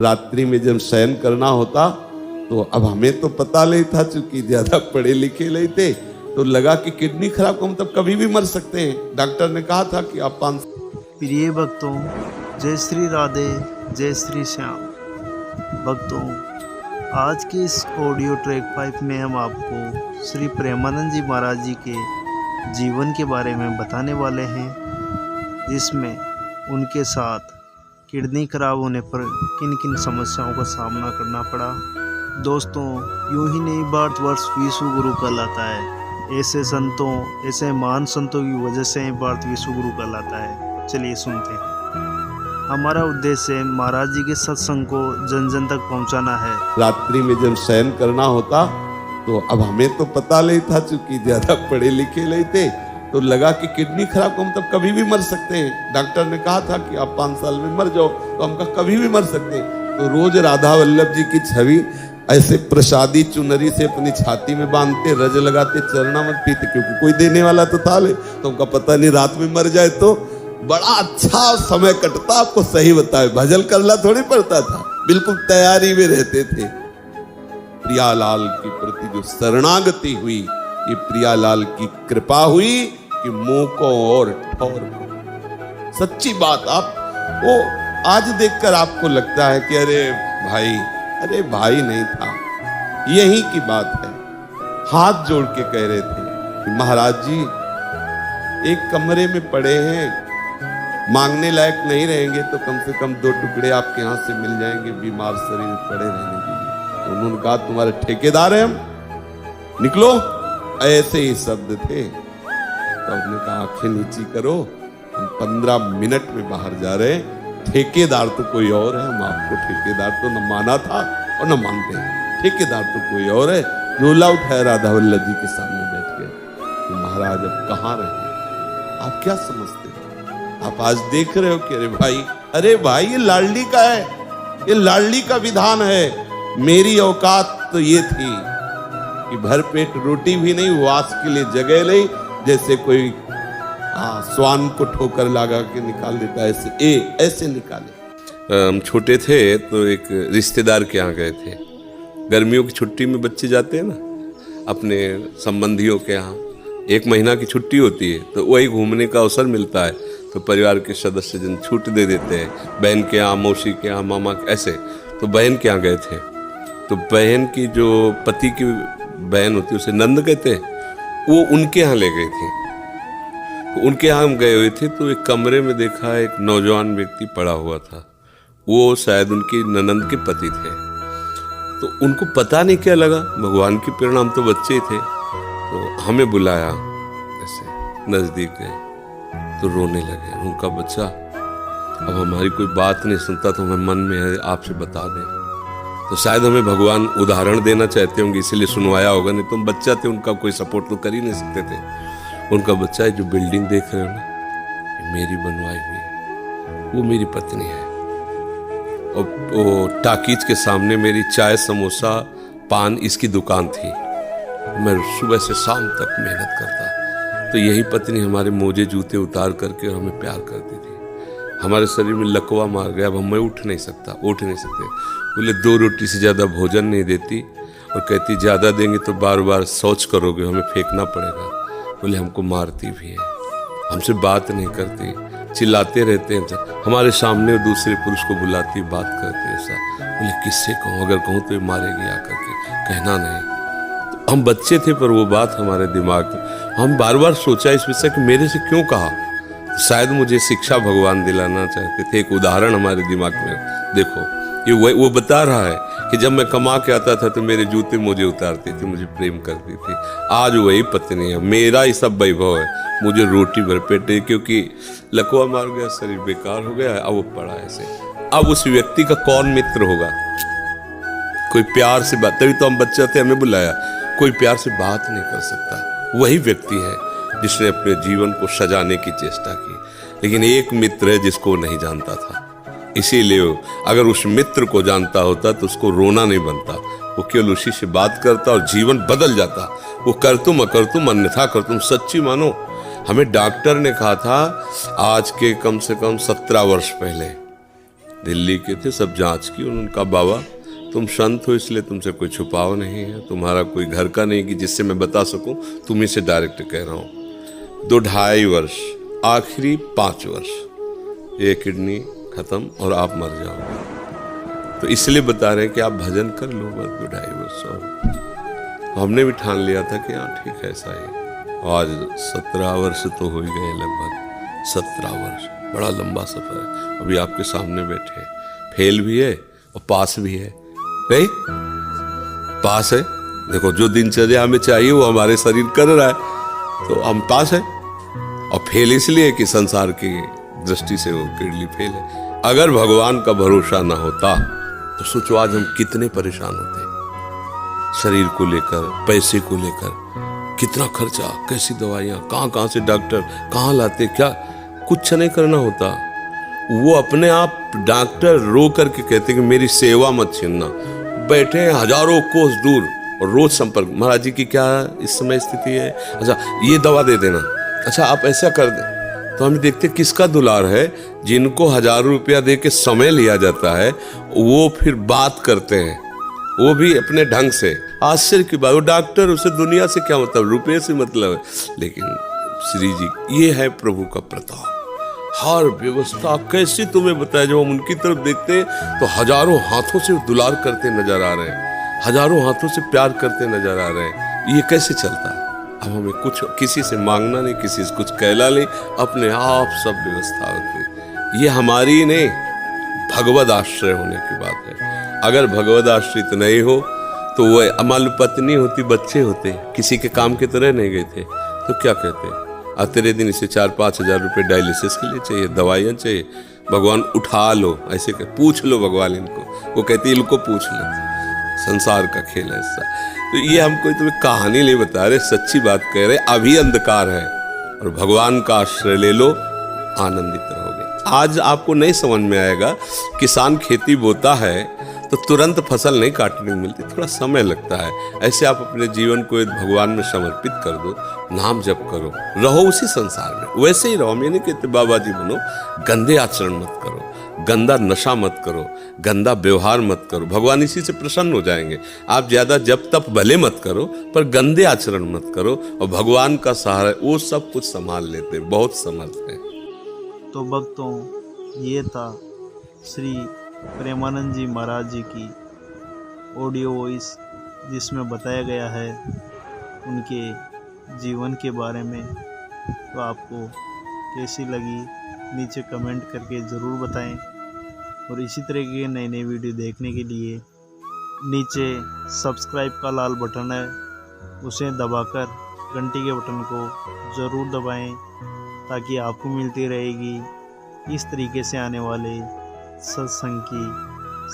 रात्रि में जब शयन करना होता तो अब हमें तो पता नहीं था, चूंकि ज्यादा पढ़े लिखे नहीं थे, तो लगा कि किडनी खराब को मतलब कभी भी मर सकते हैं। डॉक्टर ने कहा था कि आप 5। प्रिय भक्तों, जय श्री राधे, जय श्री श्याम। भक्तों, आज के इस ऑडियो ट्रैक 5 में हम आपको श्री प्रेमानंद जी महाराज जी के जीवन के बारे में बताने वाले हैं, जिसमें उनके साथ किडनी खराब होने पर किन किन समस्याओं का सामना करना पड़ा। दोस्तों, यूं ही नहीं भारतवर्ष विश्व गुरु कहलाता है। ऐसे संतों, ऐसे महान संतों की वजह से भारत विश्व गुरु कहलाता है। चलिए सुनते हैं। हमारा उद्देश्य महाराज जी के सत्संग को जन जन तक पहुंचाना है। रात्रि में जब शयन करना होता तो अब हमें तो पता नहीं था, चूंकि ज्यादा पढ़े लिखे नहीं थे, तो लगा कि किडनी खराब को मतलब कभी भी मर सकते हैं। डॉक्टर ने कहा था कि आप 5 साल में मर जाओ, तो हम कहा कभी भी मर सकते हैं। तो रोज राधा वल्लभ जी की छवि ऐसे प्रसादी चुनरी से अपनी छाती में बांधते, रज लगाते, चरणामृत पीते, क्योंकि कोई देने वाला तो था नहीं। तो उनका पता नहीं रात में मर जाए तो बड़ा अच्छा समय कटता। आपको सही बताए, भजन करना थोड़ी पड़ता था, बिल्कुल तैयारी में रहते थे। प्रियालाल की प्रति जो शरणागति हुई, ये प्रियालाल की कृपा हुई कि मुंह को और ठौर को। सच्ची बात, आप वो आज देखकर आपको लगता है कि अरे भाई नहीं था। यही की बात है। हाथ जोड़ के कह रहे थे कि महाराज जी एक कमरे में पड़े हैं, मांगने लायक नहीं रहेंगे तो कम से कम 2 टुकड़े आपके यहाँ से मिल जाएंगे बीमार शरीर में पड़े रहने के लिए। तो उन्होंने कहा तुम्हारे ठेकेदार हैं हम, निकलो। ऐसे ही शब्द थे। तो उसने कहा आंखें नीची करो, हम 15 मिनट में बाहर जा रहे हैं। ठेकेदार तो कोई और है, हम आपको ठेकेदार तो न माना था और न मानते हैं। ठेकेदार तो कोई और है। झोला उठाया राधा वल्लभ जी के सामने बैठ गए कि महाराज अब कहाँ रहे, आप क्या समझते हो? आप आज देख रहे हो कि अरे भाई ये लाडली का है, ये लाडली का विधान है। मेरी औकात तो ये थी कि भरपेट रोटी भी नहीं, वास के लिए जगह नहीं, जैसे कोई स्वान को ठोकर लगा के निकाल देता है, ऐसे निकाले। हम छोटे थे तो एक रिश्तेदार के यहाँ गए थे। गर्मियों की छुट्टी में बच्चे जाते हैं ना अपने संबंधियों के यहाँ, 1 महीना की छुट्टी होती है, तो वही घूमने का अवसर मिलता है। तो परिवार के सदस्य जन छूट दे देते हैं, बहन के यहाँ, मौसी के यहाँ, मामा ऐसे। तो बहन के यहाँ गए थे। तो बहन की जो पति की बहन होती है उसे नंद कहते हैं, वो उनके यहाँ ले गई थी। तो उनके यहाँ हम गए हुए थे, तो एक कमरे में देखा एक नौजवान व्यक्ति पड़ा हुआ था। वो शायद उनकी ननंद के पति थे। तो उनको पता नहीं क्या लगा, भगवान की प्रेरणा, हम तो बच्चे थे, तो हमें बुलाया, ऐसे नजदीक गए तो रोने लगे। उनका बच्चा अब हमारी कोई बात नहीं सुनता, तो हमें मन में है आपसे बता दें। तो शायद हमें भगवान उदाहरण देना चाहते होंगे, इसलिए सुनवाया होगा, नहीं तो हम बच्चा थे, उनका कोई सपोर्ट तो कर ही नहीं सकते थे। उनका बच्चा है, जो बिल्डिंग देख रहे हो ना, ये मेरी बनवाई हुई है, वो मेरी पत्नी है। और वो टाकीज के सामने मेरी चाय, समोसा, पान इसकी दुकान थी। मैं सुबह से शाम तक मेहनत करता। तो यही पत्नी हमारे मोजे जूते उतार करके हमें प्यार करती थी। हमारे शरीर में लकवा मार गया, अब मैं उठ नहीं सकते। बोले 2 रोटी से ज़्यादा भोजन नहीं देती, और कहती ज़्यादा देंगे तो बार बार शौच करोगे, हमें फेंकना पड़ेगा। बोले हमको मारती भी है, हमसे बात नहीं करती, चिल्लाते रहते हैं, हमारे सामने दूसरे पुरुष को बुलाती, बात करती ऐसा। बोले किससे कहूँ, अगर कहूँ तो ये मारेगी आकर के, कहना नहीं। तो हम बच्चे थे, पर वो बात हमारे दिमाग में, हम बार बार सोचा इस विषय कि मेरे से क्यों कहा। शायद मुझे शिक्षा भगवान दिलाना चाहते थे, एक उदाहरण हमारे दिमाग में। देखो ये वो बता रहा है कि जब मैं कमा के आता था तो मेरे जूते मुझे उतारती थी, मुझे प्रेम करती थी। आज वही पत्नी है, मेरा ही सब वैभव है, मुझे रोटी भर पेटे, क्योंकि लकवा मार गया, शरीर बेकार हो गया, अब वो पड़ा ऐसे। अब उस व्यक्ति का कौन मित्र होगा? कोई प्यार से बात, तभी तो हम बच्चे थे, हमें बुलाया, कोई प्यार से बात नहीं कर सकता। वही व्यक्ति है जिसने अपने जीवन को सजाने की चेष्टा की। लेकिन एक मित्र है जिसको नहीं जानता था, इसीलिए अगर उस मित्र को जानता होता तो उसको रोना नहीं बनता, वो केवल उसी से बात करता और जीवन बदल जाता। वो कर तुम अकर तुम अन्यथा कर तुम। सच्ची मानो, हमें डॉक्टर ने कहा था आज के कम से कम 17 वर्ष पहले दिल्ली के थे, सब जांच की। उन्होंने कहा बाबा तुम संत हो इसलिए तुमसे कोई छुपाव नहीं है, तुम्हारा कोई घर का नहीं कि जिससे मैं बता सकूं, तुम्ही से डायरेक्ट कह रहा हूँ। 2-2.5 वर्ष, आखिरी 5 वर्ष ये किडनी खत्म और आप मर जाओगे। तो इसलिए बता रहे हैं कि आप भजन कर लो बस 2-2.5 वर्ष। और हमने भी ठान लिया था कि हाँ ठीक है ऐसा ही। आज 17 वर्ष तो हो ही गए, लगभग 17 वर्ष, बड़ा लंबा सफर है। अभी आपके सामने बैठे हैं, फेल भी है और पास भी है। नहीं पास है, देखो जो दिनचर्या हमें चाहिए वो हमारे शरीर कर रहा है, तो हम पास है। और फेल इसलिए कि संसार की दृष्टि से वो किडनी फेल है। अगर भगवान का भरोसा ना होता तो सोचो आज हम कितने परेशान होते, शरीर को लेकर, पैसे को लेकर, कितना खर्चा, कैसी दवाइयाँ, कहाँ से डॉक्टर कहाँ लाते, क्या कुछ नहीं करना होता। वो अपने आप डॉक्टर रो करके कहते कि मेरी सेवा मत छीनना। बैठे हैं हजारों कोस दूर और रोज संपर्क, महाराज जी की क्या इस समय स्थिति है, अच्छा ये दवा दे देना, अच्छा आप ऐसा कर दें। तो हम देखते किसका दुलार है, जिनको 1000 रुपया दे के समय लिया जाता है वो फिर बात करते हैं, वो भी अपने ढंग से। आश्चर्य की बात, वो डॉक्टर, उसे दुनिया से क्या मतलब, रुपये से मतलब है। लेकिन श्री जी ये है प्रभु का प्रताप, हर व्यवस्था कैसी तुम्हें बताया। जब हम उनकी तरफ देखते हैं तो हजारों हाथों से दुलार करते नजर आ रहे हैं, हजारों हाथों से प्यार करते नजर आ रहे हैं। ये कैसे चलता है? अब हमें कुछ किसी से मांगना नहीं, किसी से कुछ कहला नहीं, अपने आप सब व्यवस्था होती। ये हमारी नहीं, भगवद आश्रय होने की बात है। अगर भगवद आश्रित नहीं हो तो वो अमल पत्नी होती, बच्चे होते, किसी के काम के तरह नहीं गए थे, तो क्या कहते? तेरे दिन इसे 4-5 हजार रुपये डायलिसिस के लिए चाहिए, दवाइयाँ चाहिए, भगवान उठा लो, ऐसे कर पूछ लो भगवान इनको, वो कहती है इनको पूछ लो। संसार का खेल है ऐसा। तो ये हम कोई तुम्हें कहानी नहीं बता रहे, सच्ची बात कह रहे। अभी अंधकार है और भगवान का आश्रय ले लो, आनंदित रहोगे। आज आपको नहीं समझ में आएगा, किसान खेती बोता है तो तुरंत फसल नहीं काटने मिलती, थोड़ा समय लगता है। ऐसे आप अपने जीवन को भगवान में समर्पित कर दो, नाम जप करो, रहो उसी संसार में, वैसे ही रहो। मैं नहीं कहते बाबा जी बनो, गंदे आचरण मत करो, गंदा नशा मत करो, गंदा व्यवहार मत करो, भगवान इसी से प्रसन्न हो जाएंगे। आप ज्यादा जप तप भले मत करो पर गंदे आचरण मत करो, और भगवान का सहारा वो सब कुछ संभाल लेते, बहुत समर्थ है। तो भक्तों, ये था श्री प्रेमानंद जी महाराज जी की ऑडियो वॉइस, जिसमें बताया गया है उनके जीवन के बारे में। तो आपको कैसी लगी नीचे कमेंट करके ज़रूर बताएं, और इसी तरह के नए नए वीडियो देखने के लिए नीचे सब्सक्राइब का लाल बटन है, उसे दबाकर घंटी के बटन को ज़रूर दबाएं, ताकि आपको मिलती रहेगी इस तरीके से आने वाले सत्संग की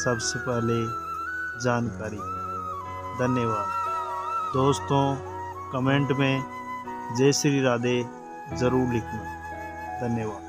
सबसे पहले जानकारी। धन्यवाद दोस्तों। कमेंट में जय श्री राधे ज़रूर लिखना। धन्यवाद।